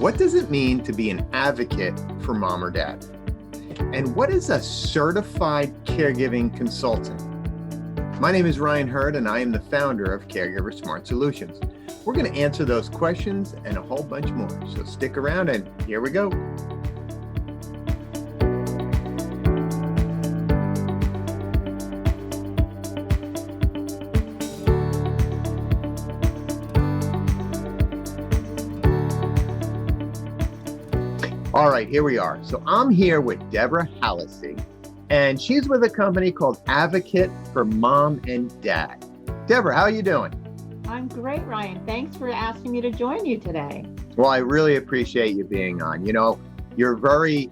What does it mean to be an advocate for mom or dad? And what is a certified caregiving consultant? My name is Ryan Hurd, and I am the founder of Caregiver Smart Solutions. We're going to answer those questions and a whole bunch more. So stick around, and here we go. All right, here we are. So I'm here with Deborah Hallisey, and she's with a company called Advocate for Mom and Dad. Deborah, how are you doing? I'm great, Ryan. Thanks for asking me to join you today. Well, I really appreciate you being on. You know, you're very,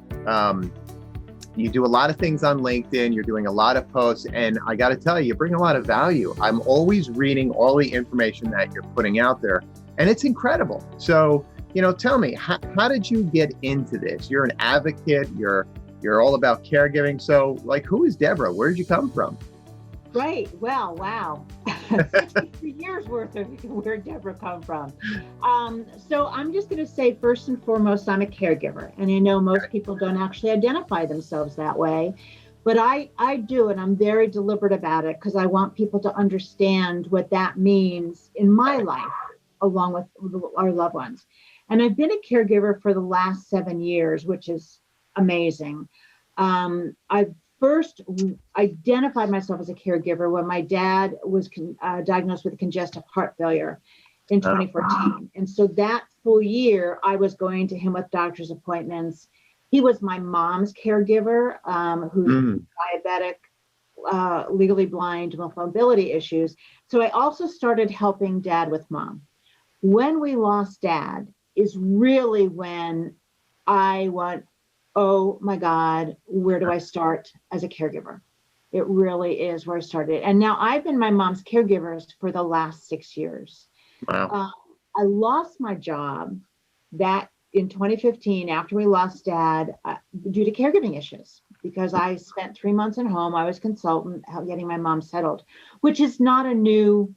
you do a lot of things on LinkedIn. You're doing a lot of posts, and I got to tell you, you bring a lot of value. I'm always reading all the information that you're putting out there, and it's incredible. So, you know, tell me, how did you get into this? You're an advocate. You're all about caregiving. So, like, who is Deborah? Where did you come from? Right. Well, wow. 63 years worth of where Deborah come from. So I'm just going to say, first and foremost, I'm a caregiver. And I know most people don't actually identify themselves that way. But I do, and I'm very deliberate about it because I want people to understand what that means in my life, along with our loved ones. And I've been a caregiver for the last 7 years, which is amazing. I first identified myself as a caregiver when my dad was diagnosed with congestive heart failure in 2014. And so that full year, I was going to him with doctor's appointments. He was my mom's caregiver, who's diabetic, legally blind, with mobility issues. So I also started helping dad with mom. When we lost dad is really when I went, oh my God, where do I start as a caregiver? It really is where I started. And now I've been my mom's caregiver for the last 6 years. Wow. I lost my job that in 2015 after we lost dad due to caregiving issues, because I spent 3 months at home. I was consultant getting my mom settled, which is not a new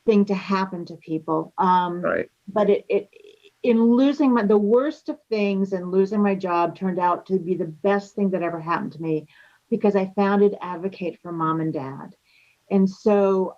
thing to happen to people. Right. But in losing the worst of things and losing my job turned out to be the best thing that ever happened to me, because I founded Advocate for Mom and Dad. And so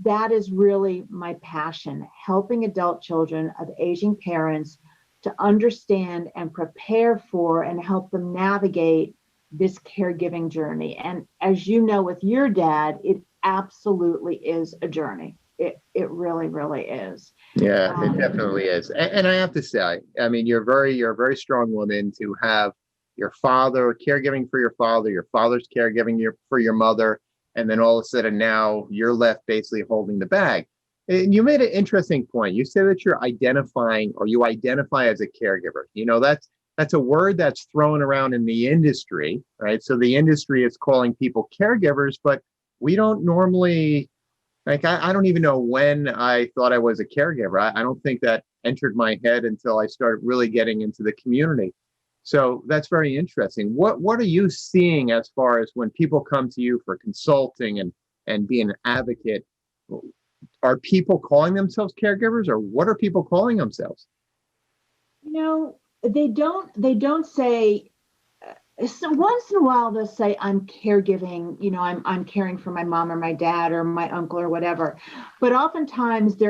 that is really my passion, helping adult children of aging parents to understand and prepare for and help them navigate this caregiving journey. And as you know, with your dad, it absolutely is a journey. It really, really is. Yeah, it definitely is. And I have to say, I mean, you're a very strong woman to have your father caregiving for your father's caregiving for your mother, and then all of a sudden now you're left basically holding the bag. And you made an interesting point. You said that you identify as a caregiver. You know, that's a word that's thrown around in the industry, right? So the industry is calling people caregivers, but we don't normally. Like, I don't even know when I thought I was a caregiver. I don't think that entered my head until I started really getting into the community. So that's very interesting. What are you seeing as far as when people come to you for consulting and being an advocate? Are people calling themselves caregivers, or what are people calling themselves? You know, they don't say. So once in a while they'll say, I'm caregiving, you know, I'm caring for my mom or my dad or my uncle or whatever. But oftentimes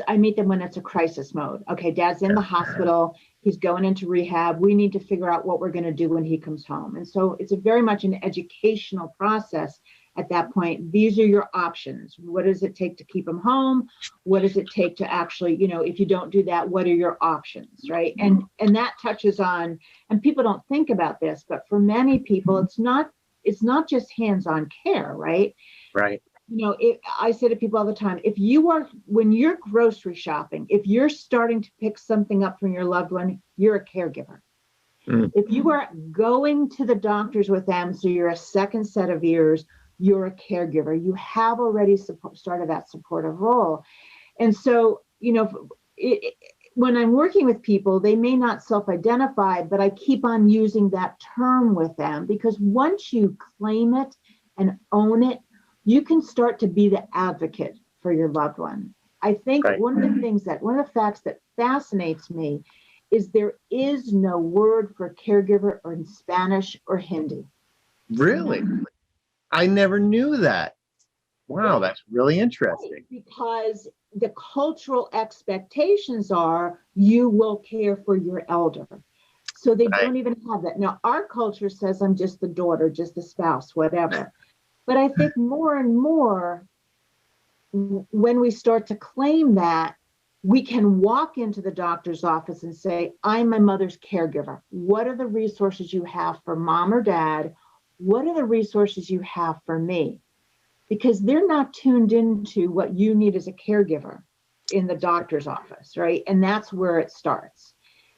I meet them when it's a crisis mode. Okay, dad's in the hospital, he's going into rehab. We need to figure out what we're going to do when he comes home. And so it's very much an educational process at that point. These are your options. What does it take to keep him home? What does it take to actually, you know, if you don't do that, what are your options, right? And that touches on, and people don't think about this, but for many people, it's not just hands-on care, right? Right. You know, I say to people all the time, when you're grocery shopping, if you're starting to pick something up from your loved one, you're a caregiver. If you are going to the doctors with them, so you're a second set of ears, you're a caregiver. You have already started that supportive role. And so, you know, when I'm working with people, they may not self-identify, but I keep on using that term with them, because once you claim it and own it, you can start to be the advocate for your loved one. I think one of the facts that fascinates me is there is no word for caregiver or in Spanish or Hindi. Really? I never knew that. Wow, that's really interesting. Right, because the cultural expectations are you will care for your elder. So they don't even have that. Now, our culture says I'm just the daughter, just the spouse, whatever. But I think more and more, when we start to claim that, we can walk into the doctor's office and say, I'm my mother's caregiver. What are the resources you have for mom or dad? What are the resources you have for me? Because they're not tuned into what you need as a caregiver in the doctor's office, right? And that's where it starts.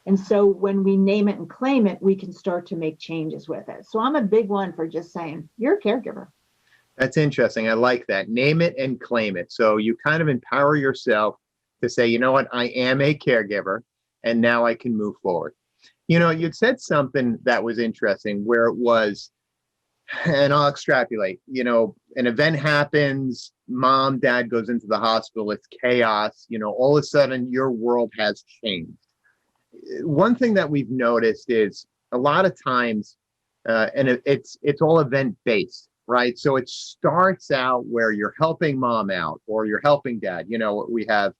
And so when we name it and claim it, we can start to make changes with it. So I'm a big one for just saying, you're a caregiver. That's interesting. I like that. Name it and claim it. So you kind of empower yourself to say, you know what, I am a caregiver, and now I can move forward. You know, you'd said something that was interesting where it was, and I'll extrapolate, you know, an event happens, mom, dad goes into the hospital, it's chaos, you know, all of a sudden your world has changed. One thing that we've noticed is a lot of times, it's all event based, right? So it starts out where you're helping mom out or you're helping dad. You know, we have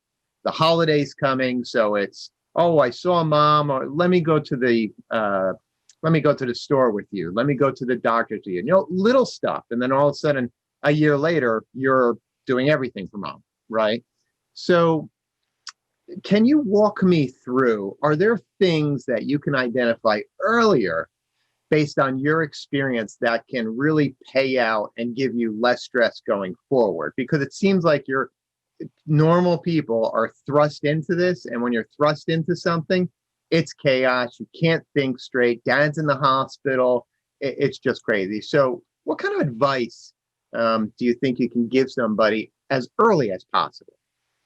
the holidays coming, so it's, oh, I saw mom, or let me go to the store with you. Let me go to the doctor with you. You know, little stuff. And then all of a sudden, a year later, you're doing everything for mom, right? So can you walk me through, are there things that you can identify earlier based on your experience that can really pay out and give you less stress going forward? Because it seems like normal people are thrust into this. And when you're thrust into something, it's chaos. You can't think straight. Dad's in the hospital. It's just crazy. So what kind of advice do you think you can give somebody as early as possible?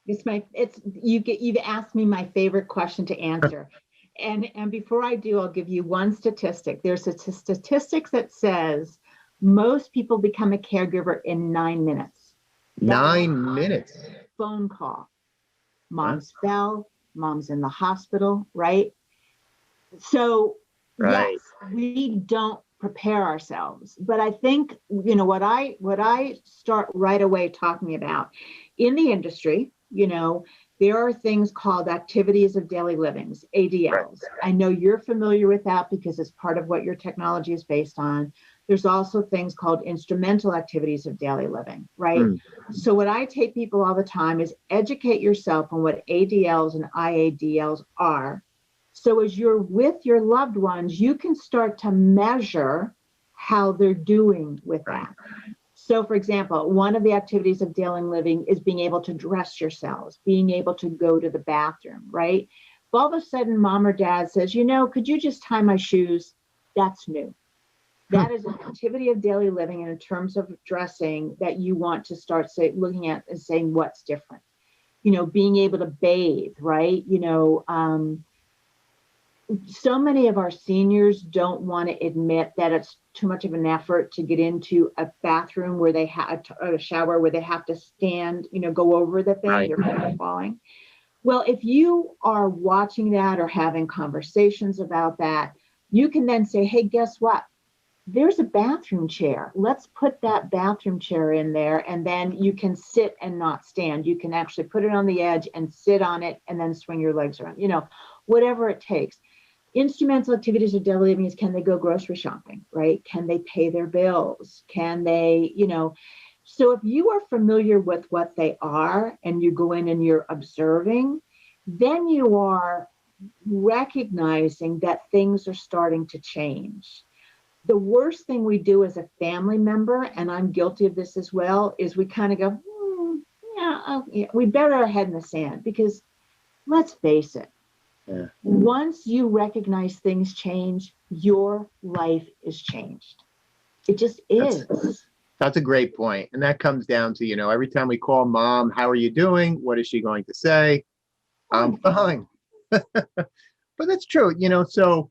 You've asked me my favorite question to answer. And before I do, I'll give you one statistic. There's a statistic that says most people become a caregiver in 9 minutes. 9 minutes. Phone call. Mom's fell. Mom's in the hospital, right? So right. Yes, we don't prepare ourselves. But I think, you know, what I start right away talking about in the industry, you know, there are things called activities of daily livings, ADLs. Right. I know you're familiar with that because it's part of what your technology is based on. There's also things called instrumental activities of daily living, right? So what I take people all the time is educate yourself on what ADLs and IADLs are. So as you're with your loved ones, you can start to measure how they're doing with that. So for example, one of the activities of daily living is being able to dress yourselves, being able to go to the bathroom, right? If all of a sudden mom or dad says, you know, could you just tie my shoes? That's new. That is an activity of daily living in terms of dressing that you want to start looking at and saying what's different. You know, being able to bathe, right? You know, so many of our seniors don't want to admit that it's too much of an effort to get into a bathroom where they have a shower where they have to stand, you know, go over the thing, right. You're falling. Well, if you are watching that or having conversations about that, you can then say, hey, guess what? There's a bathroom chair. Let's put that bathroom chair in there, and then you can sit and not stand. You can actually put it on the edge and sit on it and then swing your legs around, you know, whatever it takes. Instrumental activities of daily living is, can they go grocery shopping, right? Can they pay their bills? Can they, you know, so if you are familiar with what they are and you go in and you're observing, then you are recognizing that things are starting to change. The worst thing we do as a family member, and I'm guilty of this as well, is we kind of go, yeah, we bury our head in the sand, because let's face it, once you recognize things change, your life is changed. It just is. That's a great point. And that comes down to, you know, every time we call mom, how are you doing? What is she going to say? I'm fine. But that's true, you know, so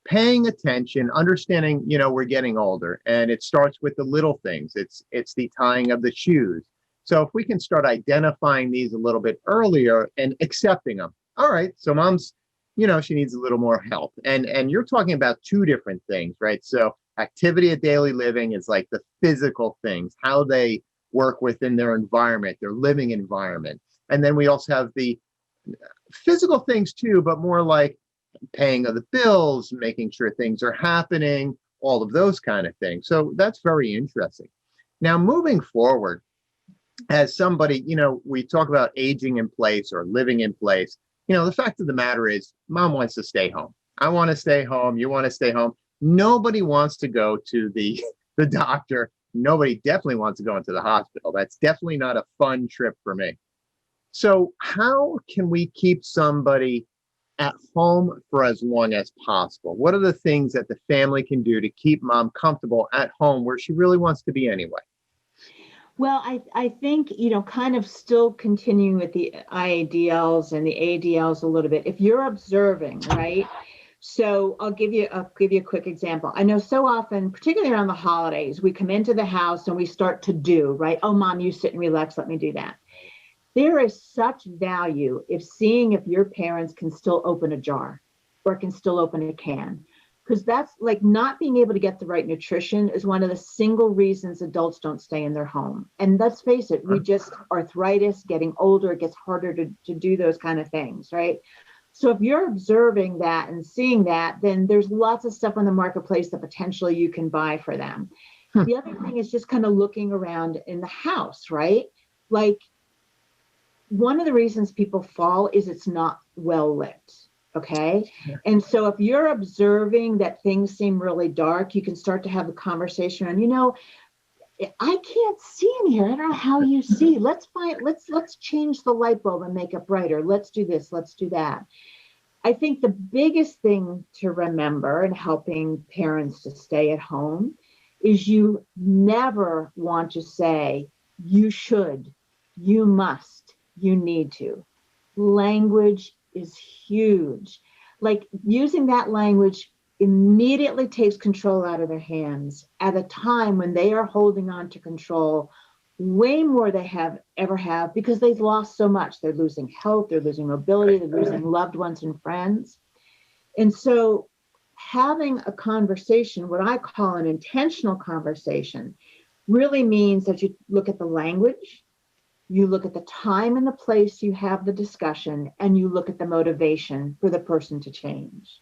paying attention, understanding, you know, we're getting older, and it starts with the little things. It's the tying of the shoes. So if we can start identifying these a little bit earlier and accepting them. All right, so mom's she needs a little more help. And you're talking about two different things, right? So activity of daily living is like the physical things, how they work within their environment, their living environment. And then we also have the physical things too, but more like paying of the bills, making sure things are happening, all of those kind of things. So that's very interesting. Now, moving forward, as somebody, we talk about aging in place or living in place. The fact of the matter is, mom wants to stay home. I want to stay home. You want to stay home. Nobody wants to go to the doctor. Nobody definitely wants to go into the hospital. That's definitely not a fun trip for me. So how can we keep somebody at home for as long as possible? What are the things that the family can do to keep mom comfortable at home where she really wants to be anyway? Well, I think, kind of still continuing with the IADLs and the ADLs a little bit. If you're observing, right? So I'll give you a quick example. I know so often, particularly around the holidays, we come into the house and we start to do, right? Oh, mom, you sit and relax. Let me do that. There is such value if seeing if your parents can still open a jar or can still open a can. Because that's like not being able to get the right nutrition is one of the single reasons adults don't stay in their home. And let's face it, we just arthritis, getting older, it gets harder to do those kind of things, right? So if you're observing that and seeing that, then there's lots of stuff on the marketplace that potentially you can buy for them. The other thing is just kind of looking around in the house, right? Like one of the reasons people fall is it's not well lit. Okay. And so if you're observing that things seem really dark, you can start to have a conversation on, I can't see in here. I don't know how you see. Let's change the light bulb and make it brighter. Let's do this. Let's do that. I think the biggest thing to remember in helping parents to stay at home is you never want to say, you should, you must, you need to. Language is huge. Like using that language immediately takes control out of their hands at a time when they are holding on to control way more they ever have because they've lost so much. They're losing health, they're losing mobility, they're losing loved ones and friends. And so having a conversation, what I call an intentional conversation, really means that you look at the language, you look at the time and the place you have the discussion, and you look at the motivation for the person to change,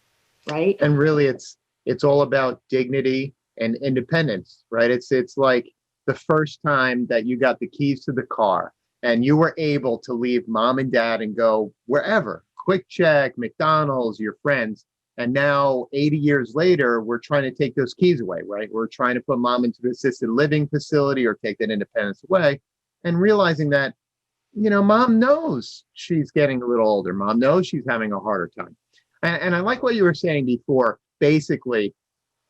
right? And really, it's all about dignity and independence, right? It's like the first time that you got the keys to the car and you were able to leave mom and dad and go wherever, Quick Check, McDonald's, your friends. And now 80 years later, we're trying to take those keys away, right? We're trying to put mom into an assisted living facility or take that independence away. And realizing that, mom knows she's getting a little older. Mom knows she's having a harder time. And I like what you were saying before. Basically,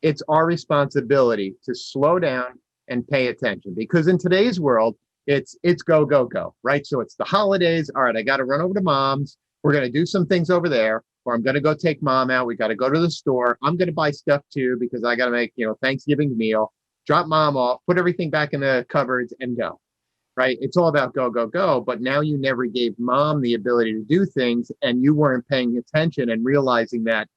it's our responsibility to slow down and pay attention because in today's world, it's go, go, go, right? So it's the holidays. All right, I got to run over to mom's. We're going to do some things over there, or I'm going to go take mom out. We got to go to the store. I'm going to buy stuff too because I got to make, Thanksgiving meal, drop mom off, put everything back in the cupboards and go. Right? It's all about go, go, go. But now you never gave mom the ability to do things and you weren't paying attention and realizing that,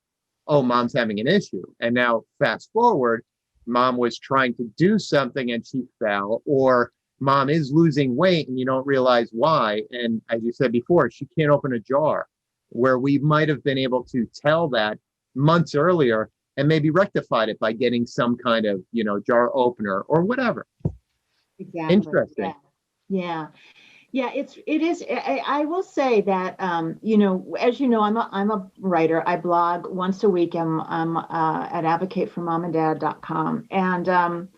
oh, mom's having an issue. And now fast forward, mom was trying to do something and she fell, or mom is losing weight and you don't realize why. And as you said before, she can't open a jar where we might have been able to tell that months earlier and maybe rectified it by getting some kind of, jar opener or whatever. Exactly. Interesting. Yeah. It is. I will say that, as you know, I'm a writer. I blog once a week. I'm at advocateformomandDad.com. And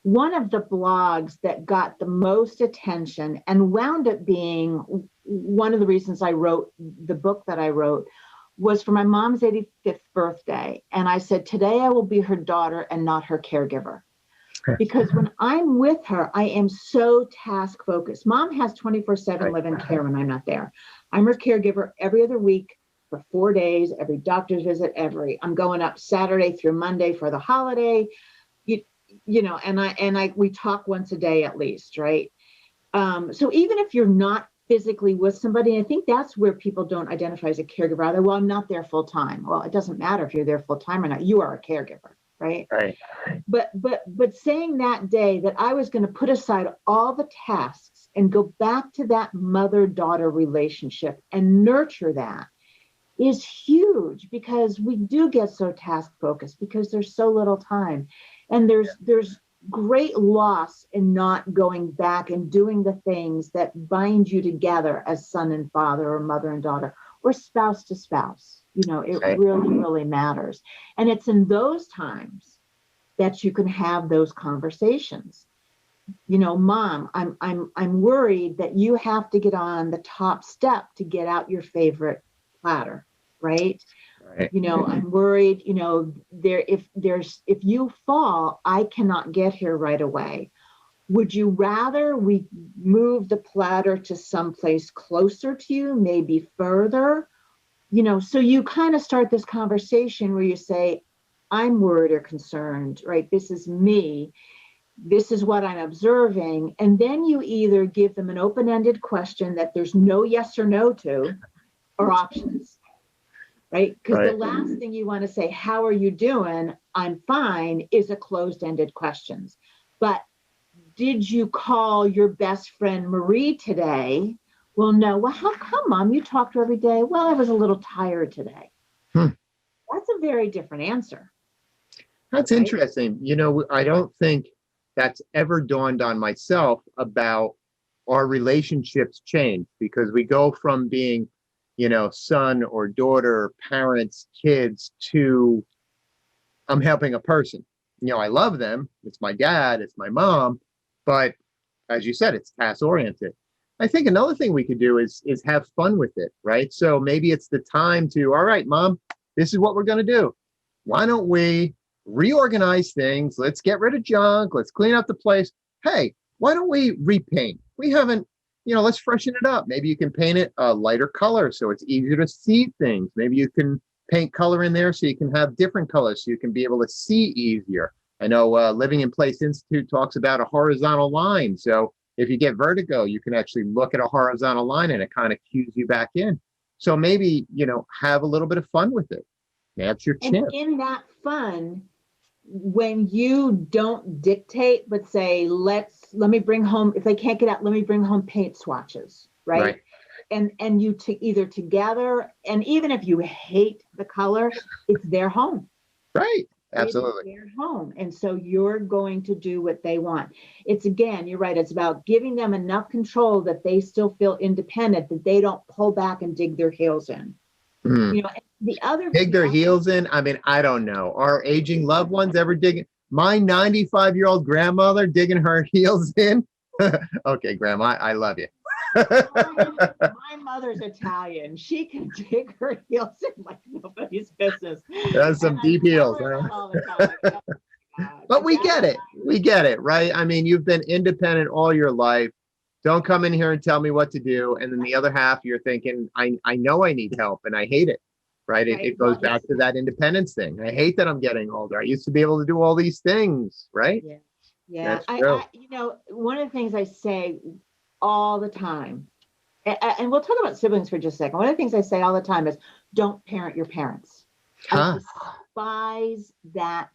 one of the blogs that got the most attention and wound up being one of the reasons I wrote the book that I wrote was for my mom's 85th birthday. And I said, today I will be her daughter and not her caregiver. Because when I'm with her, I am so task focused. Mom has 24/7 live-in care when I'm not there. I'm her caregiver every other week for 4 days, every doctor's visit, I'm going up Saturday through Monday for the holiday, and we talk once a day at least, right? So even if you're not physically with somebody. And I think that's where people don't identify as a caregiver. Either, well, I'm not there full time. Well, it doesn't matter if you're there full time or not. You are a caregiver, right? Right. But saying that day that I was going to put aside all the tasks and go back to that mother-daughter relationship and nurture that is huge, because we do get so task focused because there's so little time, and there's great loss in not going back and doing the things that bind you together as son and father, or mother and daughter, or spouse to spouse. It Right. really matters. And it's in those times that you can have those conversations. Mom, I'm worried that you have to get on the top step to get out your favorite platter, right? Right. I'm worried, if you fall, I cannot get here right away. Would you rather we move the platter to someplace closer to you, maybe further? So you kind of start this conversation where you say, I'm worried or concerned, right? This is me. This is what I'm observing. And then you either give them an open-ended question that there's no yes or no to, or options, right? Because Right. the last thing you want to say, how are you doing? I'm fine, is a closed-ended question. But did you call your best friend Marie today? Well, no. Well, how come, Mom? You talk to her every day. Well, I was a little tired today. That's a very different answer. That's Right. interesting. I don't think that's ever dawned on myself about our relationships change, because we go from being, son or daughter, parents, kids, to I'm helping a person. I love them. It's my dad, it's my mom, but as you said, it's task oriented. I think another thing we could do is have fun with it, right? So maybe it's the time to, all right, Mom, this is what we're going to do. Why don't we reorganize things? Let's get rid of junk. Let's clean up the place. Hey, why don't we repaint? We haven't, let's freshen it up. Maybe you can paint it a lighter color so it's easier to see things. Maybe you can paint color in there so you can have different colors so you can be able to see easier. I know Living in Place Institute talks about a horizontal line. So if you get vertigo, you can actually look at a horizontal line and it kind of cues you back in. So maybe, have a little bit of fun with it. That's your And chance. in that fun, when you don't dictate, but say, let me bring home, if they can't get out, let me bring home paint swatches, right? And you either together, and even if you hate the color, it's their home. Right. Absolutely. It's their home. And so you're going to do what they want. It's, again, you're right. It's about giving them enough control that they still feel independent, that they don't pull back and dig their heels in. The other Dig their heels in. I mean, I don't know. Our aging loved ones ever digging? My 95-year-old grandmother digging her heels in? Okay, Grandma, I love you. my mother's Italian. She can dig her heels in like nobody's business. That's some deep heels. All the time. Oh, but we get it. We get it, right? I mean, you've been independent all your life. Don't come in here and tell me what to do. And then the other half, you're thinking, I know I need help and I hate it. Right. It goes back to that independence thing. I hate that I'm getting older. I used to be able to do all these things. Right. Yeah. I one of the things I say all the time, and we'll talk about siblings for just a second. One of the things I say all the time is, don't parent your parents. I despise that,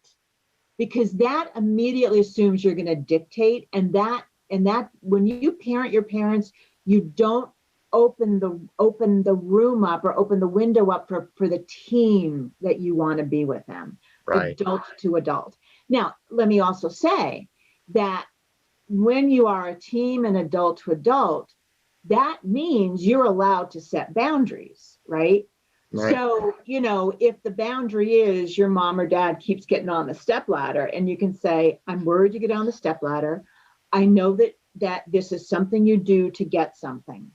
because that immediately assumes you're going to dictate, and that when you parent your parents, you don't open the room up or open the window up for the team that you want to be with them. Right. Adult to adult. Now, let me also say that when you are a team and adult to adult, that means you're allowed to set boundaries, right? So, if the boundary is your mom or dad keeps getting on the stepladder, and you can say, I'm worried you get on the stepladder. I know that this is something you do to get something.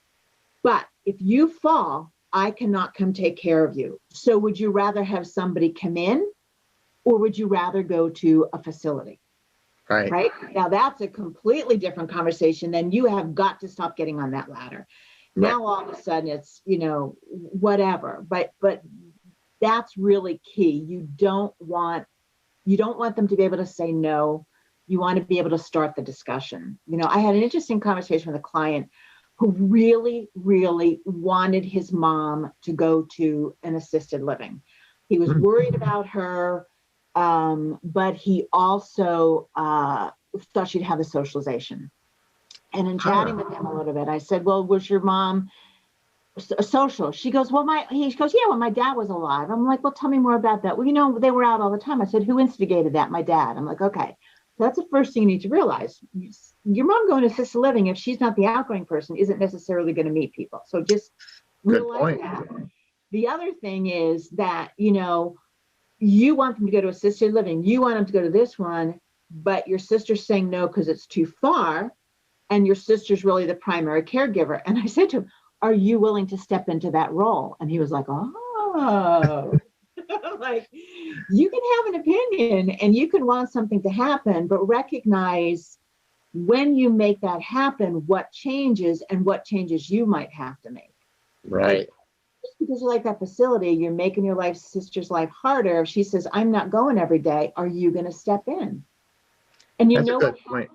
But if you fall, I cannot come take care of you. So would you rather have somebody come in, or would you rather go to a facility? Right. Now that's a completely different conversation. Then you have got to stop getting on that ladder. Right. Now all of a sudden it's, whatever. But that's really key. You don't want them to be able to say no. You want to be able to start the discussion. I had an interesting conversation with a client who really, really wanted his mom to go to an assisted living. He was worried about her, but he also thought she'd have the socialization. And in chatting with him a little bit, I said, well, was your mom social? She goes, he goes, yeah, when my dad was alive. I'm like, well, tell me more about that. Well, you know, they were out all the time. I said, who instigated that? My dad. I'm like, okay. So that's the first thing you need to realize. Your mom going to assisted living, if she's not the outgoing person, isn't necessarily going to meet people. So just realize that. The other thing is that, you know, you want them to go to assisted living. You want them to go to this one, but your sister's saying no because it's too far. And your sister's really the primary caregiver. And I said to him, are you willing to step into that role? And he was like, oh. Like, you can have an opinion and you can want something to happen, but recognize when you make that happen, what changes and what changes you might have to make. Right. Like, just because you like that facility, you're making your sister's life harder. If she says, I'm not going every day, are you going to step in? And you know what happened?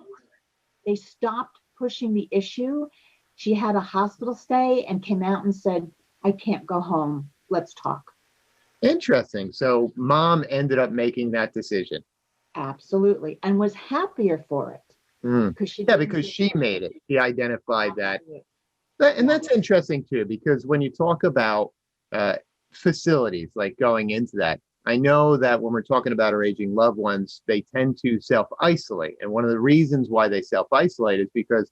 They stopped pushing the issue. She had a hospital stay and came out and said, I can't go home. Let's talk. Interesting. So mom ended up making that decision. Absolutely. And was happier for it. Because she made it. She identified that. And that's interesting too, because when you talk about facilities, like going into that, I know that when we're talking about our aging loved ones, they tend to self-isolate. And one of the reasons why they self-isolate is because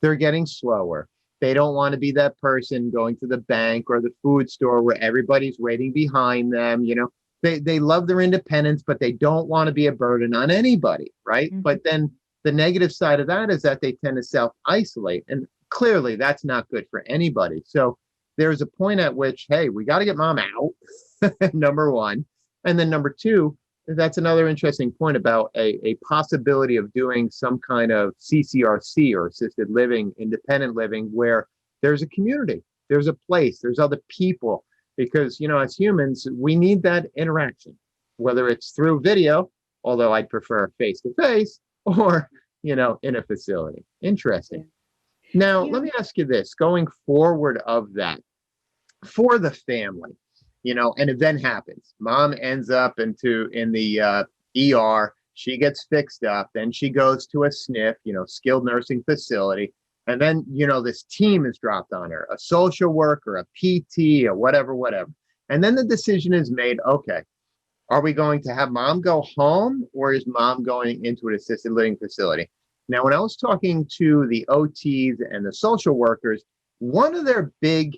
they're getting slower. They don't want to be that person going to the bank or the food store where everybody's waiting behind them. You know, they love their independence, but they don't want to be a burden on anybody, right? Mm-hmm. But then the negative side of that is that they tend to self-isolate. And clearly that's not good for anybody. So there's a point at which, hey, we got to get mom out, number one. And then number two, that's another interesting point about a possibility of doing some kind of CCRC or assisted living, independent living, where there's a community, there's a place, there's other people, because, you know, as humans, we need that interaction, whether it's through video, although I'd prefer face-to-face, or, you know, in a facility. Interesting. Now, let me ask you this, going forward of that, for the family, you know, an event happens. Mom ends up in the ER. She gets fixed up. Then she goes to a SNF, you know, skilled nursing facility. And then, you know, this team is dropped on her, a social worker, a PT, or whatever. And then the decision is made, okay, are we going to have mom go home, or is mom going into an assisted living facility? Now, when I was talking to the OTs and the social workers, one of their big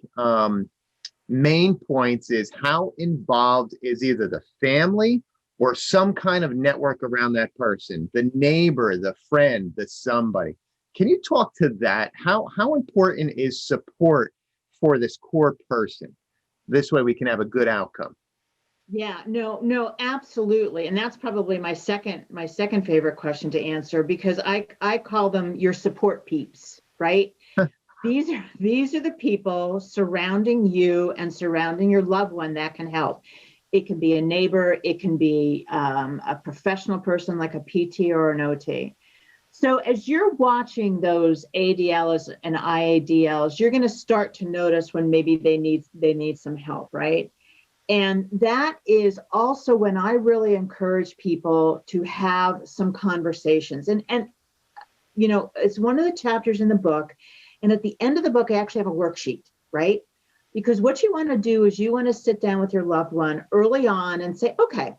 main points is how involved is either the family or some kind of network around that person, the neighbor, the friend, the somebody. Can you talk to that? How important is support for this core person? This way we can have a good outcome. Yeah, no, absolutely. And that's probably my second favorite question to answer, because I call them your support peeps, right? These are the people surrounding you and surrounding your loved one that can help. It can be a neighbor, it can be a professional person like a PT or an OT. So as you're watching those ADLs and IADLs, you're going to start to notice when maybe they need some help, right? And that is also when I really encourage people to have some conversations. And you know, it's one of the chapters in the book. And at the end of the book, I actually have a worksheet, right? Because what you want to do is you want to sit down with your loved one early on and say, okay,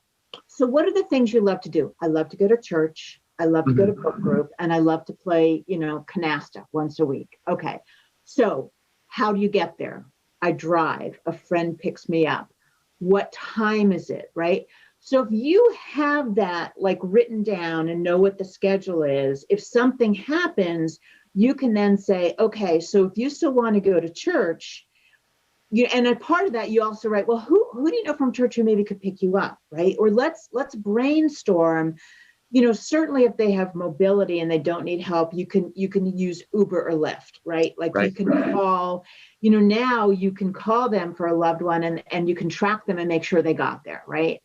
so what are the things you love to do? I love to go to church. I love to go to book group, and I love to play, you know, canasta once a week. Okay. So how do you get there? I drive, a friend picks me up. What time is it? Right. So if you have that like written down and know what the schedule is, if something happens, you can then say, okay, so if you still want to go to church, and a part of that, you also write, well, who do you know from church who maybe could pick you up, right? Or let's brainstorm. You know, certainly if they have mobility and they don't need help, you can use Uber or Lyft, right? Like you can call, you know, now you can call them for a loved one and you can track them and make sure they got there, right?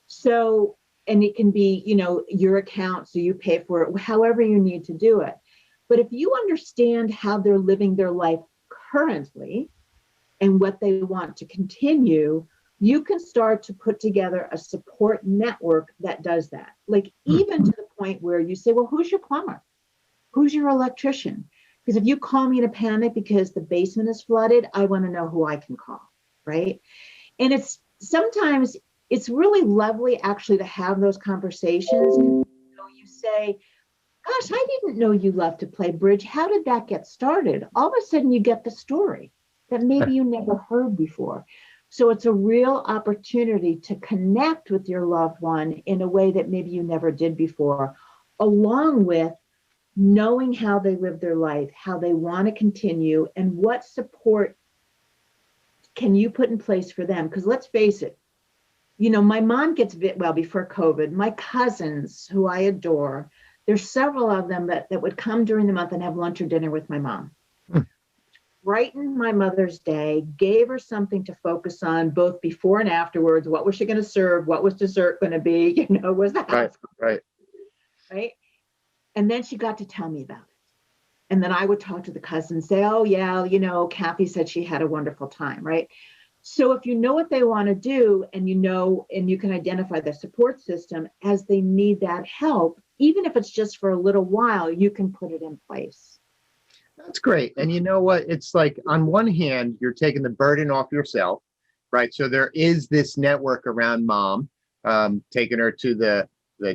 So, and it can be, you know, your account, so you pay for it, however you need to do it. But if you understand how they're living their life currently and what they want to continue, you can start to put together a support network that does that. Like even to the point where you say, well, who's your plumber? Who's your electrician? Because if you call me in a panic because the basement is flooded, I want to know who I can call, right? And it's sometimes it's really lovely actually to have those conversations. You say, gosh, I didn't know you loved to play bridge. How did that get started? All of a sudden you get the story that maybe you never heard before. So it's a real opportunity to connect with your loved one in a way that maybe you never did before, along with knowing how they live their life, how they want to continue, and what support can you put in place for them? Because let's face it, my mom gets well before COVID. My cousins, who I adore, there's several of them that would come during the month and have lunch or dinner with my mom. Brightened my mother's day, gave her something to focus on both before and afterwards. What was she going to serve? What was dessert going to be? Was the house. Right. And then she got to tell me about it. And then I would talk to the cousins, say, oh, yeah, Kathy said she had a wonderful time. Right. So if you know what they want to do and and you can identify the support system as they need that help, even if it's just for a little while, you can put it in place. That's great. And you know what? It's like on one hand, you're taking the burden off yourself, right? So there is this network around mom, taking her to the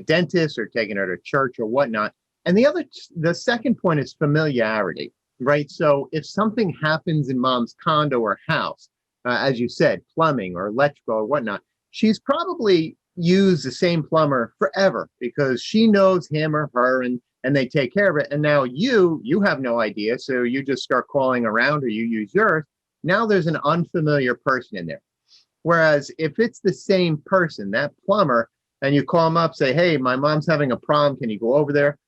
dentist or taking her to church or whatnot. And the second point is familiarity, right? So if something happens in mom's condo or house, as you said, plumbing or electrical or whatnot, she's probably used the same plumber forever because she knows him or her and they take care of it. And now you have no idea. So you just start calling around or you use yours. Now there's an unfamiliar person in there. Whereas if it's the same person, that plumber, and you call him up, say, hey, my mom's having a problem. Can you go over there?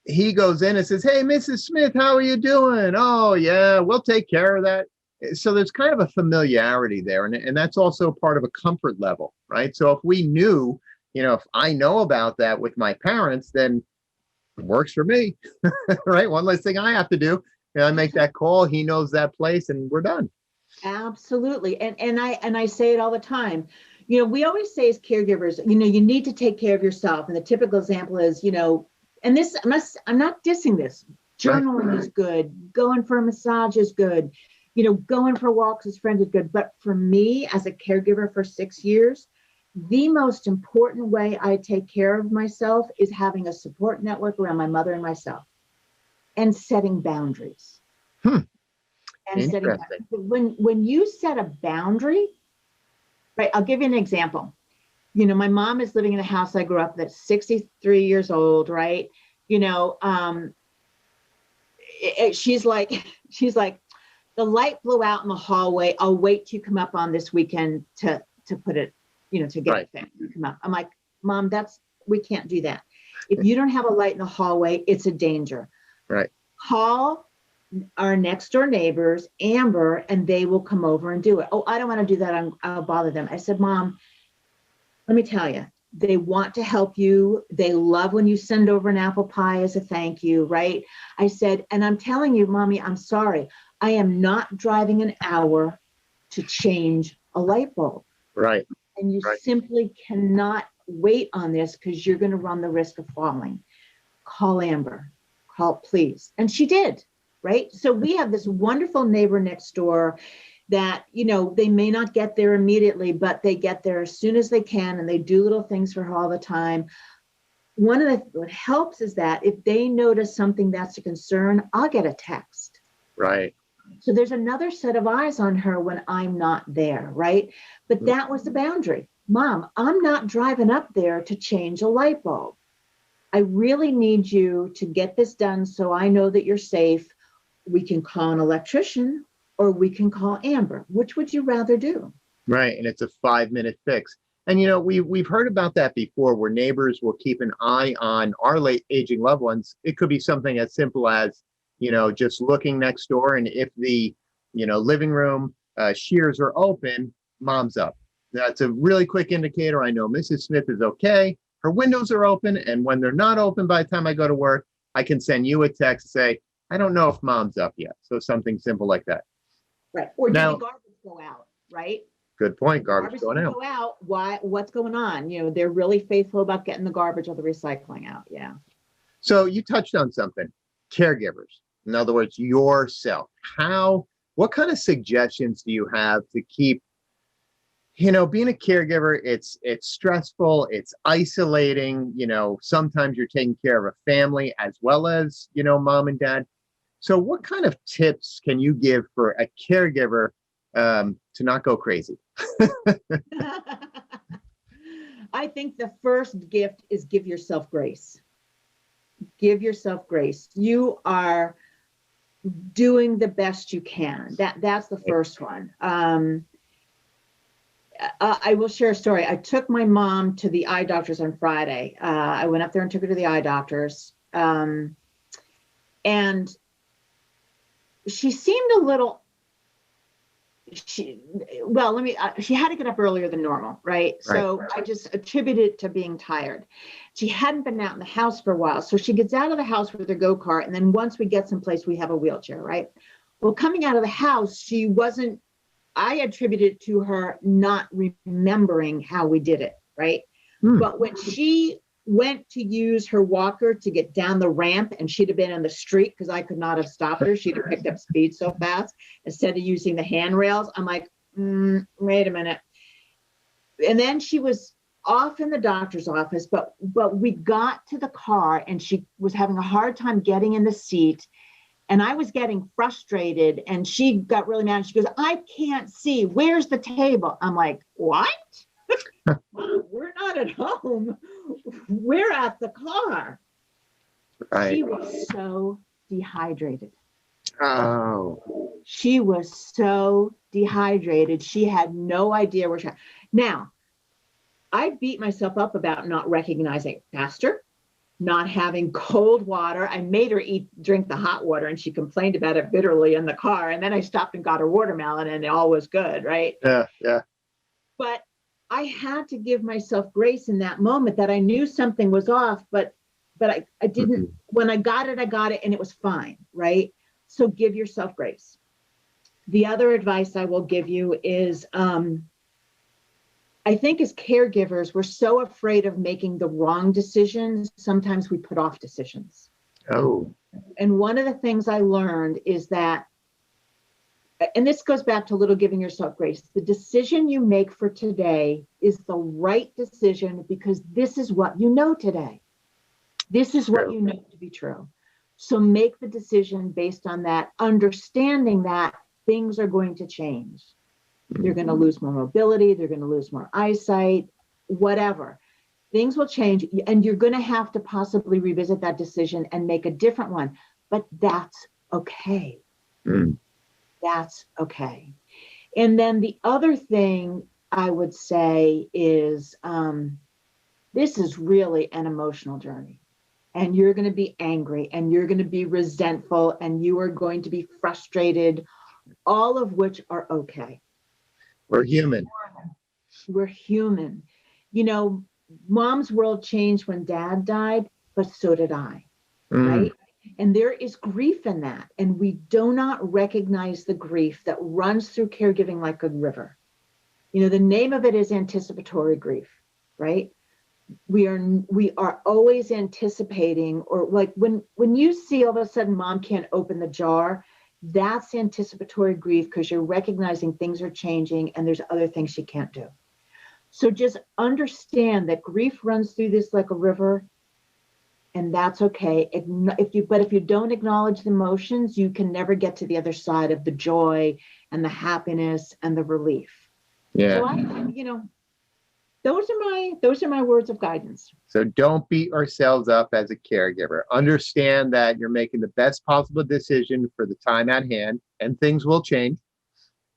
He goes in and says, hey, Mrs. Smith, how are you doing? Oh, yeah, we'll take care of that. So there's kind of a familiarity there. And that's also part of a comfort level, right? So if we knew, if I know about that with my parents, then it works for me, right? One less thing I have to do. I make that call. He knows that place and we're done. Absolutely. And I say it all the time. We always say as caregivers, you need to take care of yourself. And the typical example is, and this, I'm not dissing this. Journaling is good. Going for a massage is good. Going for walks with friends is good. But for me, as a caregiver for 6 years, the most important way I take care of myself is having a support network around my mother and myself and setting boundaries. And setting boundaries. When you set a boundary, right? I'll give you an example. My mom is living in a house I grew up that's 63 years old, right? She's like, the light blew out in the hallway. I'll wait till you come up on this weekend to put it, to get it fixed. Come up. I'm like, Mom, we can't do that. If you don't have a light in the hallway, it's a danger. Right. Call our next door neighbors, Amber, and they will come over and do it. Oh, I don't want to do that. I'll bother them. I said, Mom, let me tell you, they want to help you. They love when you send over an apple pie as a thank you, right? I said, and I'm telling you, Mommy, I'm sorry. I am not driving an hour to change a light bulb. Right. And you simply cannot wait on this because you're going to run the risk of falling. Call Amber. Call, please. And she did, right? So we have this wonderful neighbor next door that, they may not get there immediately, but they get there as soon as they can, and they do little things for her all the time. What helps is that if they notice something that's a concern, I'll get a text. Right. So there's another set of eyes on her when I'm not there, right? But that was the boundary. Mom, I'm not driving up there to change a light bulb. I really need you to get this done so I know that you're safe. We can call an electrician or we can call Amber. Which would you rather do? Right. And it's a 5-minute fix. And, we've heard about that before where neighbors will keep an eye on our late aging loved ones. It could be something as simple as, just looking next door. And if the, living room shears are open, mom's up. That's a really quick indicator. I know Mrs. Smith is okay. Her windows are open. And when they're not open by the time I go to work, I can send you a text, say, I don't know if mom's up yet. So something simple like that. Right. Or did Now, the garbage go out? Right. good point. Garbage Garbage going didn't out. go out. Why? What's going on? They're really faithful about getting the garbage or the recycling out. Yeah. So you touched on something, caregivers. In other words, yourself. What kind of suggestions do you have to keep, being a caregiver, it's stressful, it's isolating, sometimes you're taking care of a family as well as, mom and dad. So what kind of tips can you give for a caregiver to not go crazy? I think the first gift is give yourself grace. Give yourself grace. You are doing the best you can. That's the first one. I will share a story. I took my mom to the eye doctors on Friday. I went up there and took her to the eye doctors. And she seemed a little, she had to get up earlier than normal, right? So I just attribute it to being tired. She hadn't been out in the house for a while. So she gets out of the house with her go-kart. And then once we get someplace, we have a wheelchair, right? Well, coming out of the house, I attributed it to her not remembering how we did it, right? But when she went to use her walker to get down the ramp, and she'd have been in the street because I could not have stopped her. She'd have picked up speed so fast instead of using the handrails. I'm like, wait a minute. And then she was off in the doctor's office, but we got to the car and she was having a hard time getting in the seat. And I was getting frustrated and she got really mad. She goes, I can't see. Where's the table? I'm like, what? We're not at home. We're at the car. Right. She was so dehydrated. Oh. She was so dehydrated. She had no idea where she was. Now, I beat myself up about not recognizing faster, not having cold water. I made her drink the hot water and she complained about it bitterly in the car. And then I stopped and got her watermelon and it all was good, right? Yeah. But I had to give myself grace in that moment that I knew something was off, but I didn't, when I got it and it was fine, right? So give yourself grace. The other advice I will give you is, I think as caregivers, we're so afraid of making the wrong decisions. Sometimes we put off decisions. Oh. And one of the things I learned is that, and this goes back to a little giving yourself grace, the decision you make for today is the right decision because this is what you know today. This is what you know to be true. So make the decision based on that, understanding that things are going to change. They're going to lose more mobility. They're going to lose more eyesight, whatever. Things will change and you're going to have to possibly revisit that decision and make a different one. But that's okay. That's okay. And then the other thing I would say is this is really an emotional journey. And you're going to be angry and you're going to be resentful and you are going to be frustrated, all of which are okay. We're human. We're human. Mom's world changed when dad died, but so did I, right? And there is grief in that. And we do not recognize the grief that runs through caregiving like a river. The name of it is anticipatory grief, right? We are always anticipating, or like when you see all of a sudden mom can't open the jar, that's anticipatory grief because you're recognizing things are changing and there's other things she can't do. So just understand that grief runs through this like a river, and that's okay. If you don't acknowledge the emotions, you can never get to the other side of the joy and the happiness and the relief. Yeah. So those are my words of guidance. So don't beat ourselves up as a caregiver. Understand that you're making the best possible decision for the time at hand, and things will change.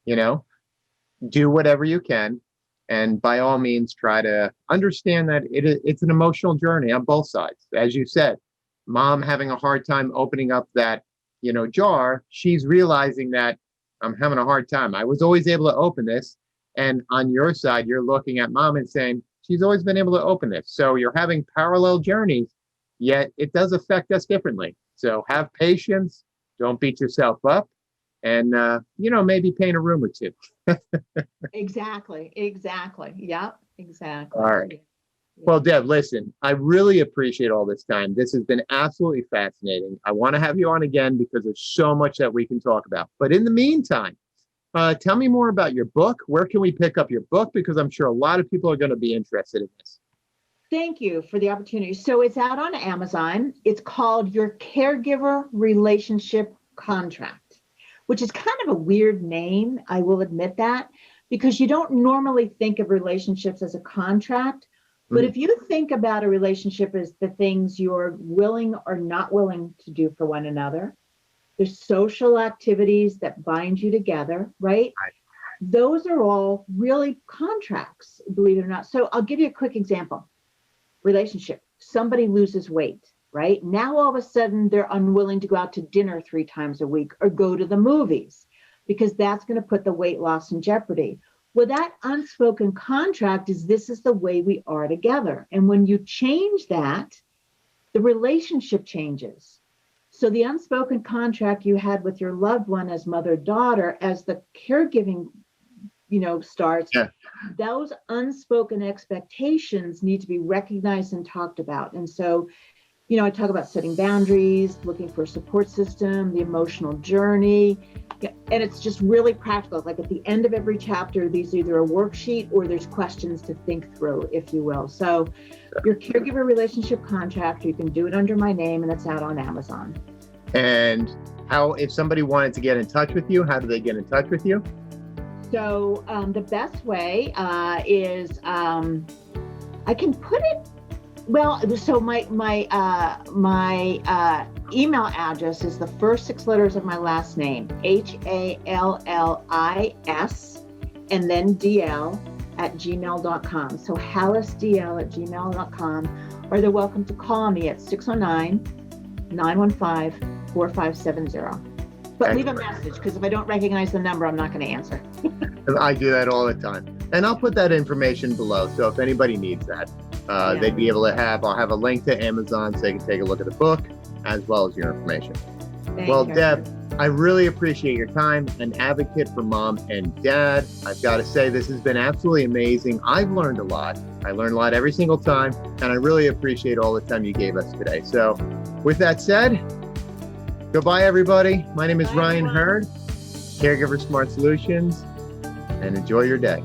Do whatever you can. And by all means, try to understand that it's an emotional journey on both sides. As you said, mom having a hard time opening up that, jar, she's realizing that I'm having a hard time. I was always able to open this. And on your side, you're looking at mom and saying, she's always been able to open this. So you're having parallel journeys, yet it does affect us differently. So have patience. Don't beat yourself up. and, maybe paint a room or two. Exactly. Yep, exactly. All right. Well, Deb, listen, I really appreciate all this time. This has been absolutely fascinating. I want to have you on again because there's so much that we can talk about. But in the meantime, tell me more about your book. Where can we pick up your book? Because I'm sure a lot of people are going to be interested in this. Thank you for the opportunity. So it's out on Amazon. It's called Your Caregiver Relationship Contract, which is kind of a weird name. I will admit that, because you don't normally think of relationships as a contract. But if you think about a relationship as the things you're willing or not willing to do for one another, there's social activities that bind you together, right? Those are all really contracts, believe it or not. So I'll give you a quick example. Relationship. Somebody loses weight, right? Now all of a sudden they're unwilling to go out to dinner 3 times a week or go to the movies because that's going to put the weight loss in jeopardy. Well, that unspoken contract is this is the way we are together. And when you change that, the relationship changes. So the unspoken contract you had with your loved one as mother-daughter, as the caregiving, starts, those unspoken expectations need to be recognized and talked about. And so, I talk about setting boundaries, looking for a support system, the emotional journey. And it's just really practical. Like at the end of every chapter, there's either a worksheet or there's questions to think through, if you will. So Your Caregiver Relationship Contract, you can do it under my name, and it's out on Amazon. And if somebody wanted to get in touch with you, how do they get in touch with you? So the best way is I can put it. Well, so my email address is the first 6 letters of my last name, HALLIS, and then DL@gmail.com. So HallisDL@gmail.com, or they're welcome to call me at 609-915-4570. But leave a message, because if I don't recognize the number, I'm not going to answer. I do that all the time. And I'll put that information below. So if anybody needs that, they'd be able to I'll have a link to Amazon so they can take a look at the book as well as your information. Well, Deb, I really appreciate your time. An advocate for mom and dad. I've got to say, this has been absolutely amazing. I've learned a lot. I learn a lot every single time, and I really appreciate all the time you gave us today. So with that said, goodbye, everybody. My name is Ryan Hurd, Caregiver Smart Solutions, and enjoy your day.